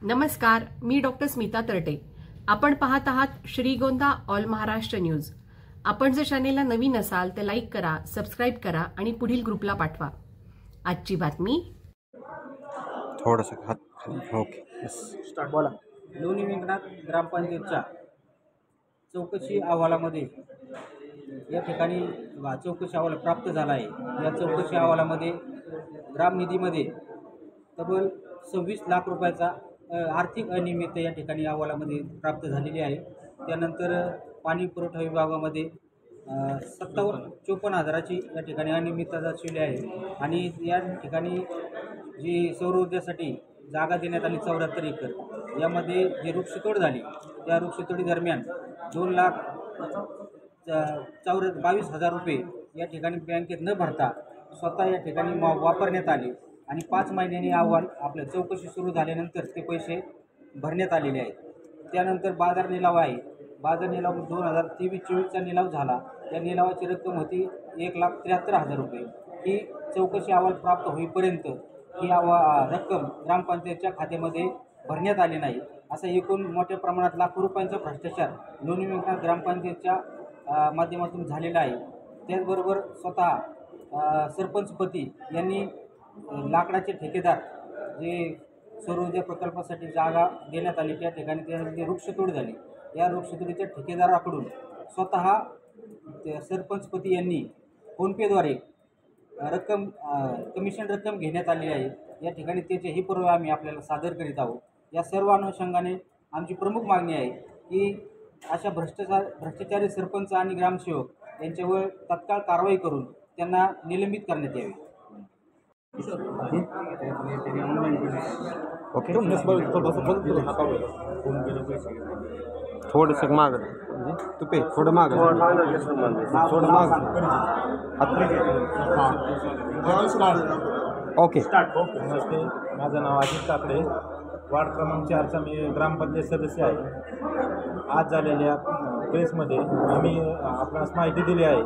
नमस्कार, मी डॉक्टर स्मिता तरटे. आपण पाहत आहात श्रीगोंदा ऑल महाराष्ट्र न्यूज. आपण जर चॅनेलला नवीन असाल तर लाईक करा, सबस्क्राईब करा आणि पुढील ग्रुपला पाठवा. आजची बातमी. बोला. लोणी विंगणात ग्रामपंचायतच्या चौकशी अहवालामध्ये या ठिकाणी चौकशी अहवाल प्राप्त झाला आहे. या चौकशी अहवालामध्ये ग्रामनिधीमध्ये तब्बल 26 लाख रुपयाचा आर्थिक अनियमितता या ठिकाणी अहवालामध्ये प्राप्त झालेली आहे. त्यानंतर पाणी पुरवठा विभागामध्ये 54,000ची या ठिकाणी अनियमितता दर्शवली आहे. आणि या ठिकाणी जी सौर ऊर्जेसाठी जागा देण्यात आली 74 एकर, यामध्ये जी वृक्षतोड झाली त्या वृक्षतोडी दरम्यान 2,22,000 रुपये या ठिकाणी बँकेत न भरता स्वतः या ठिकाणी वापरण्यात आले. आणि 5 महिन्यांनी अहवाल आपल्या चौकशी सुरू झाल्यानंतर ते पैसे भरण्यात आलेले आहेत. त्यानंतर बाजार निलाव आहे. बाजार निलाव 2023-24चा निलाव झाला. त्या निलावाची रक्कम होती 1,73,000 रुपये. ही चौकशी अहवाल प्राप्त होईपर्यंत ही रक्कम ग्रामपंचायतच्या खात्यामध्ये भरण्यात आली नाही. असा एकूण मोठ्या प्रमाणात लाखो रुपयांचा भ्रष्टाचार लोणी विंगणात ग्रामपंचायतच्या माध्यमातून झालेला आहे. त्याचबरोबर स्वतः सरपंचपती यांनी लाकडाचे ठेकेदार जे सौर ऊर्जा प्रकल्पासाठी जागा देण्यात आली त्या ठिकाणी त्यामध्ये वृक्षतोड झाली. या वृक्षतोडीच्या ठेकेदाराकडून स्वतः सरपंचपती यांनी फोनपेद्वारे कमिशन रक्कम घेण्यात आली आहे. या ठिकाणी त्याचेही पुरावे आम्ही आपल्याला सादर करीत आहोत. या सर्व अनुषंगाने आमची प्रमुख मागणी आहे की अशा भ्रष्टाचारी सरपंच आणि ग्रामसेवक यांच्यावर तत्काळ कारवाई करून त्यांना निलंबित करण्यात यावे. ओके, थोडंसं माग तुपे थोडं माग ओके. नमस्ते, माझं नाव अजित काकडे, वार्ड क्रमांक 4चा मी ग्रामपंचायत सदस्य आहे. आज झालेल्या प्रेसमध्ये आम्ही आपणास माहिती दिली आहे.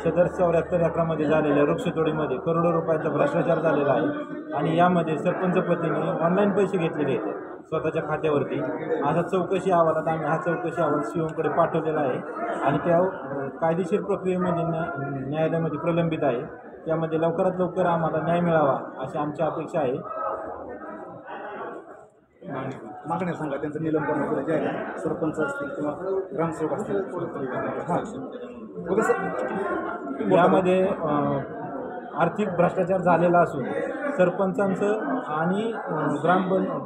सदर 74 एकरामध्ये झालेल्या वृक्षतोडीमध्ये करोडो रुपयांचा भ्रष्टाचार झालेला आहे. आणि यामध्ये सरपंचपतीने ऑनलाईन पैसे घेतलेले आहेत स्वतःच्या खात्यावरती. अशा चौकशी अहवालात आम्ही हा चौकशी अहवाल सीओकडे पाठवलेला आहे. आणि त्या कायदेशीर प्रक्रियेमध्ये न्यायालयामध्ये प्रलंबित आहे. त्यामध्ये लवकरात लवकर आम्हाला न्याय मिळावा अशी आमची अपेक्षा आहे. मागण्या सांगा त्यांचं निलंबन वगैरे जे आहे सरपंच असतील किंवा ग्रामसेवक असतील. यामध्ये आर्थिक भ्रष्टाचार झालेला असून सरपंचांचं आणि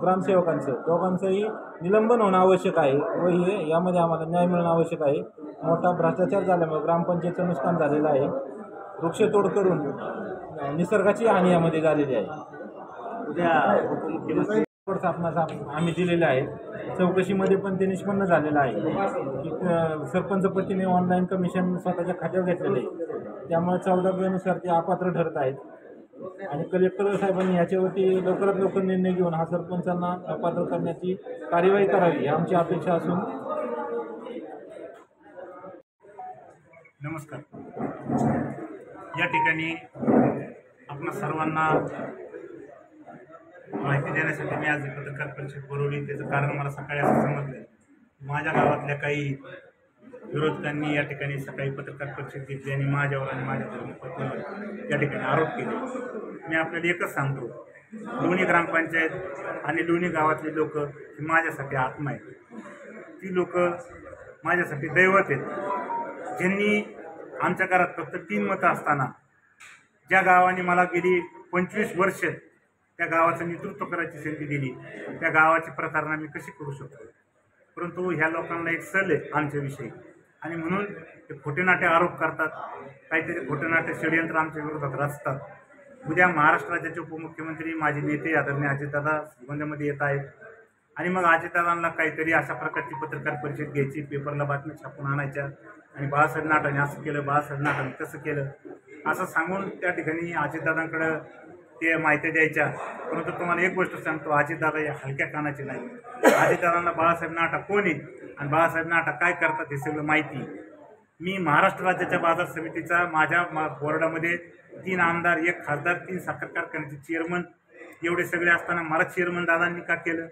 ग्रामसेवकांचं दोघांचंही निलंबन होणं आवश्यक आहे व हे यामध्ये आम्हाला न्याय मिळणं आवश्यक आहे. मोठा भ्रष्टाचार झाल्यामुळे ग्रामपंचायतचं नुकसान झालेलं आहे. वृक्षतोड करून निसर्गाची हानी यामध्ये झालेली आहे. उद्या आपणास आम्ही दिलेले आहे. चौकशीमध्ये पण ते निष्पन्न झालेलं आहे की सरपंचपतीने ऑनलाईन कमिशन स्वतःच्या खात्यावर घेतलेलं आहे. त्यामुळे 14 नुसार ते अपात्र ठरत आहेत. आणि कलेक्टर साहेबांनी याच्यावरती लवकरात लवकर निर्णय घेऊन हा सरपंचांना अपात्र करण्याची कार्यवाही करावी ही आमची अपेक्षा असून. नमस्कार. या ठिकाणी आपण सर्वांना माहिती देण्यासाठी मी आज पत्रकार परिषद बोलवली. त्याचं कारण मला सकाळी असं समजलं, माझ्या गावातल्या काही विरोधकांनी या ठिकाणी सकाळी पत्रकार परिषद घेतली आणि माझ्यावर आणि माझ्या धर्मपत्नीवर या ठिकाणी आरोप केले. मी आपल्याला एकच सांगतो, लोणी ग्रामपंचायत आणि लोणी गावातले लोक ही माझ्यासाठी आत्मा आहेत. ती लोक माझ्यासाठी दैवत आहेत. ज्यांनी आमच्या घरात फक्त 3 मतं असताना ज्या गावाने मला गेली 25 वर्ष त्या गावाचं नेतृत्व करायची संधी दिली, त्या गावाची प्रतारणा मी कशी करू शकतो. परंतु ह्या लोकांना एक सल आहे आमच्याविषयी आणि म्हणून ते खोटेनाटे आरोप करतात. काहीतरी खोटेनाटे षडयंत्र आमच्या विरोधात रचतात. उद्या महाराष्ट्र राज्याचे उपमुख्यमंत्री माझे नेते आदरणीय अजितदादा श्रीगोंद्यामध्ये येत आहेत आणि मग अजितदादांना काहीतरी अशा प्रकारची पत्रकार परिषद घ्यायची, पेपरला बातम्या छापून आणायच्या आणि बाळासाहेब नाटाने असं केलं, बाळासाहेब नाटाने तसं केलं असं सांगून त्या ठिकाणी अजितदादांकडं ते माहिती द्यायच्या. परंतु तुम्हाला एक गोष्ट सांगतो, अजितदादा या हलक्या कानाचे नाही. अजितदादांना बाळासाहेब नाटा कोण आहे आणि बाळासाहेब नाटा काय करतात हे सगळं माहिती. मी महाराष्ट्र राज्याच्या बाजार समितीचा माझ्या बोर्डामध्ये 3 आमदार, 1 खासदार, 3 साखर कारखान्याचे चेअरमन एवढे सगळे असताना मला चेअरमन दादांनी का केलं?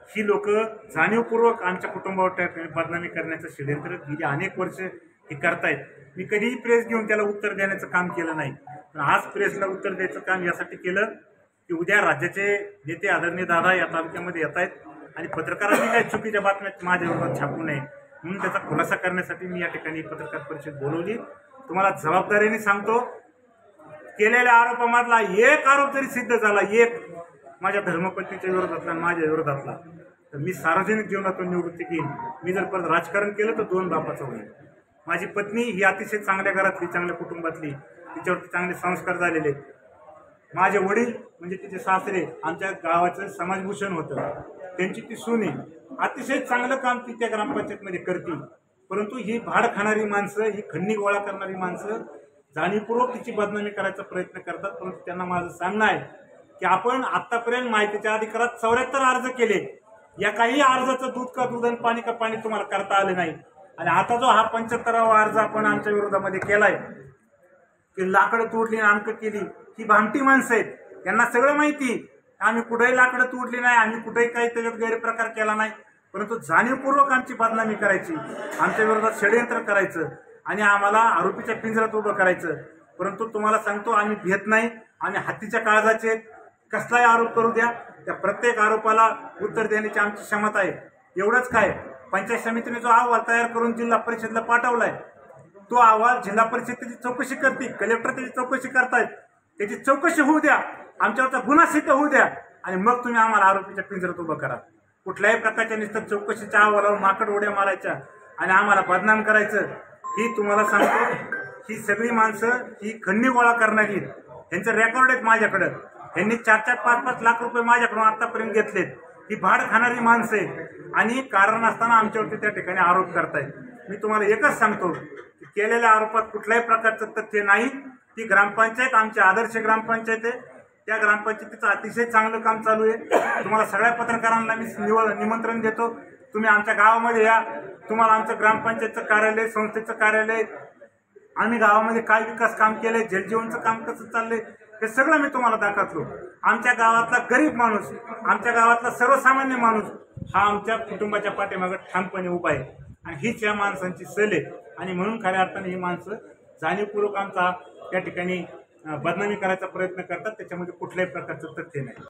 ही लोक जाणीवपूर्वक आमच्या कुटुंबावर बदनामी करण्याचं षडयंत्र गेली अनेक वर्ष हे करतायत. मी कधीही प्रेस घेऊन त्याला उत्तर देण्याचं काम केलं नाही, पण आज प्रेसला उत्तर द्यायचं काम यासाठी केलं की उद्या राज्याचे नेते आदरणीय दादा या तालुक्यामध्ये येत आहेत आणि पत्रकारांनी काही चुकीच्या बातम्या माझ्या विरोधात छापू नये म्हणून त्याचा खुलासा करण्यासाठी मी या ठिकाणी पत्रकार परिषद बोलवली. तुम्हाला जबाबदारीने सांगतो, केलेल्या आरोपामधला एक आरोप जरी सिद्ध झाला, एक माझ्या धर्मपत्नीच्या विरोधातला आणि माझ्या विरोधातला, तर मी सार्वजनिक जीवनातून निवृत्ती घेईन. मी जर परत राजकारण केलं तर 2 बापाचं होईल. माझी पत्नी ही अतिशय चांगल्या घरातली, चांगल्या कुटुंबातली, तिच्यावरती चांगले संस्कार झालेले. माझे वडील म्हणजे तिचे सासरे आमच्या गावाचं समाजभूषण होतं, त्यांची ती सून आहे. अतिशय चांगलं काम ती त्या ग्रामपंचायतमध्ये करते. परंतु ही भाड खाणारी माणसं, ही खंडणी गोळा करणारी माणसं जाणीवपूर्वक तिची बदनामी करायचा प्रयत्न करतात. परंतु त्यांना माझं सांगणं आहे की आपण आतापर्यंत माहितीच्या अधिकारात 74 अर्ज केले. या काही अर्जाचं दूध का दूध आणि पाणी का पाणी तुम्हाला करता आलं नाही. आणि आता जो हा 75वा अर्ज आपण आमच्या विरोधामध्ये केलाय की लाकडं तोडली आणि अंक केली, ही भामटी माणसं आहेत. त्यांना सगळं माहिती, आम्ही कुठेही लाकडं तोडली नाही, आम्ही कुठेही काही त्याच्यात गैरप्रकार केला नाही. परंतु जाणीवपूर्वक आमची बदनामी करायची, आमच्या विरोधात षडयंत्र करायचं आणि आम्हाला आरोपीच्या पिंजऱ्यात उभं करायचं. परंतु तुम्हाला सांगतो, आम्ही भेट नाही, आम्ही हत्तीच्या काळजाचे. कसलाही आरोप करू द्या, त्या प्रत्येक आरोपाला उत्तर देण्याची आमची क्षमता आहे. एवढंच काय, पंचायत समितीने जो अहवाल तयार करून जिल्हा परिषदला पाठवलाय, तो अहवाल जिल्हा परिषद त्याची चौकशी करते, कलेक्टर त्याची चौकशी करतायत. त्याची चौकशी होऊ द्या, आमच्यावरचा गुन्हा सिद्ध होऊ द्या आणि मग तुम्ही आम्हाला आरोपीच्या पिंजऱ्यात उभं करा. कुठल्याही प्रकारच्या नुसतं चौकशीच्या अहवालावर माकड उड्या मारायच्या आणि आम्हाला बदनाम करायचं, ही तुम्हाला सांगतो, ही सगळी माणसं ही खंडणी गोळा करणारी आहेत. त्यांचं रेकॉर्ड आहेत माझ्याकडं. यांनी 4-4, 5-5 लाख रुपये माझ्याकडून आतापर्यंत घेतलेत. ही भाड खाणारी माणसं आहेत आणि कारण असताना आमच्यावरती त्या ठिकाणी आरोप करतायत. मी तुम्हाला एकच सांगतो की केलेल्या आरोपात कुठल्याही प्रकारचं तथ्य नाही. ती ग्रामपंचायत आमची आदर्श ग्रामपंचायत आहे. त्या ग्रामपंचायतीचं अतिशय चांगलं काम चालू आहे. तुम्हाला सगळ्या पत्रकारांना मी निमंत्रण देतो, तुम्ही आमच्या गावामध्ये या. तुम्हाला आमचं ग्रामपंचायतचं कार्यालय, संस्थेचं कार्यालय, आम्ही गावामध्ये काय विकास काम केलंय, जलजीवनचं काम कसं चाललंय, हे सगळं मी तुम्हाला दाखवतो. आमच्या गावातला गरीब माणूस, आमच्या गावातला सर्वसामान्य माणूस हा आमच्या कुटुंबाच्या पाठीमागे ठामपणे उभा आहे आणि हीच या माणसांची सल आहे. आणि म्हणून खऱ्या अर्थाने ही माणसं जाणीवपूर्वक आमचा त्या ठिकाणी बदनामी करायचा प्रयत्न करतात. त्याच्यामध्ये कुठल्याही प्रकारचं तथ्य नाही.